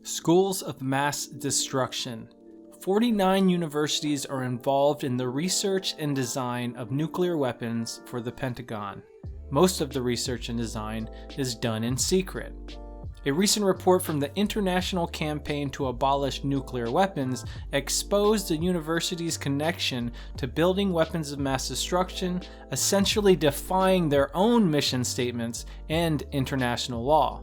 Schools of mass destruction. 49 universities are involved in the research and design of nuclear weapons for the Pentagon. Most of the research and design is done in secret. A recent report from the International Campaign to Abolish Nuclear Weapons exposed the university's connection to building weapons of mass destruction, essentially defying their own mission statements and international law.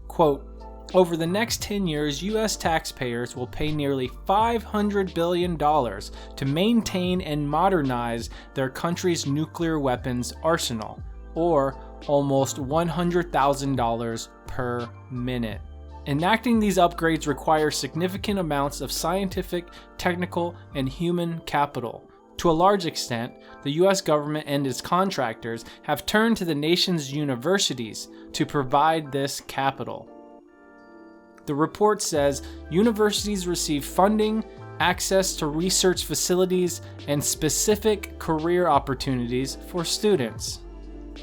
Quote, over the next 10 years, U.S. taxpayers will pay nearly $500 billion to maintain and modernize their country's nuclear weapons arsenal, or almost $100,000 per minute. Enacting these upgrades requires significant amounts of scientific, technical, and human capital. To a large extent, the U.S. government and its contractors have turned to the nation's universities to provide this capital. The report says universities receive funding, access to research facilities, and specific career opportunities for students.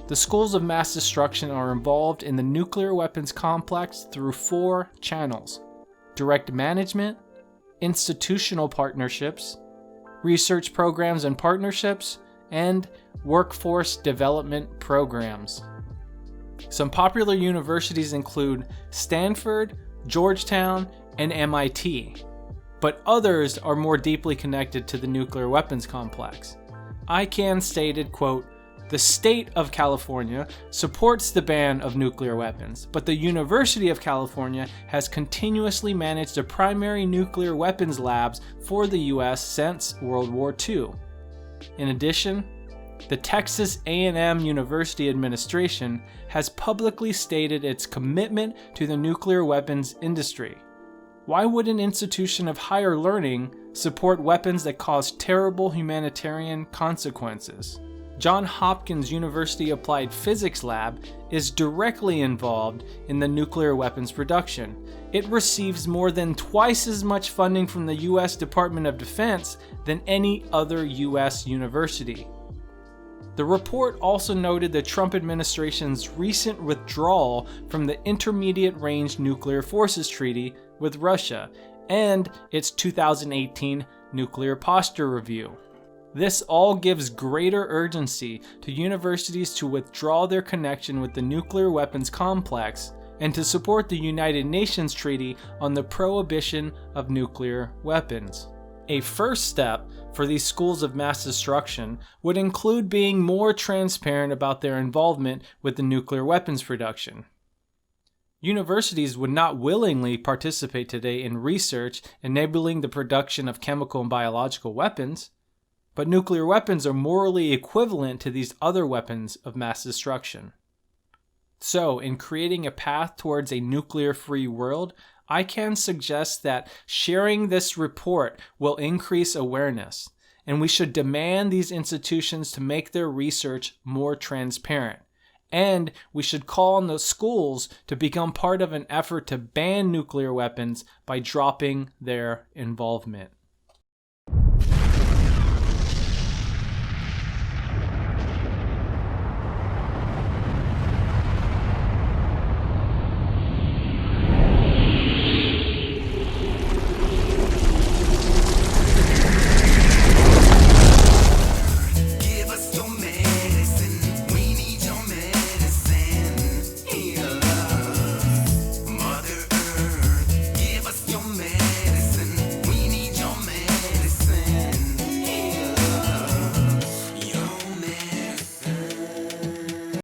The schools of mass destruction are involved in the nuclear weapons complex through 4 channels: direct management, institutional partnerships, research programs and partnerships, and workforce development programs. Some popular universities include Stanford, Georgetown, and MIT, but others are more deeply connected to the nuclear weapons complex. ICAN stated, quote, the state of California supports the ban of nuclear weapons, but the University of California has continuously managed the primary nuclear weapons labs for the U.S. since World War II. In addition, the Texas A&M University Administration has publicly stated its commitment to the nuclear weapons industry. Why would an institution of higher learning support weapons that cause terrible humanitarian consequences? Johns Hopkins University Applied Physics Lab is directly involved in the nuclear weapons production. It receives more than twice as much funding from the U.S. Department of Defense than any other U.S. university. The report also noted the Trump administration's recent withdrawal from the Intermediate Range Nuclear Forces Treaty with Russia and its 2018 Nuclear Posture Review. This all gives greater urgency to universities to withdraw their connection with the nuclear weapons complex and to support the United Nations Treaty on the Prohibition of Nuclear Weapons. A first step for these schools of mass destruction would include being more transparent about their involvement with the nuclear weapons production. Universities would not willingly participate today in research enabling the production of chemical and biological weapons, but nuclear weapons are morally equivalent to these other weapons of mass destruction. So, in creating a path towards a nuclear-free world, ICAN suggests that sharing this report will increase awareness, and we should demand these institutions to make their research more transparent. And we should call on the schools to become part of an effort to ban nuclear weapons by dropping their involvement.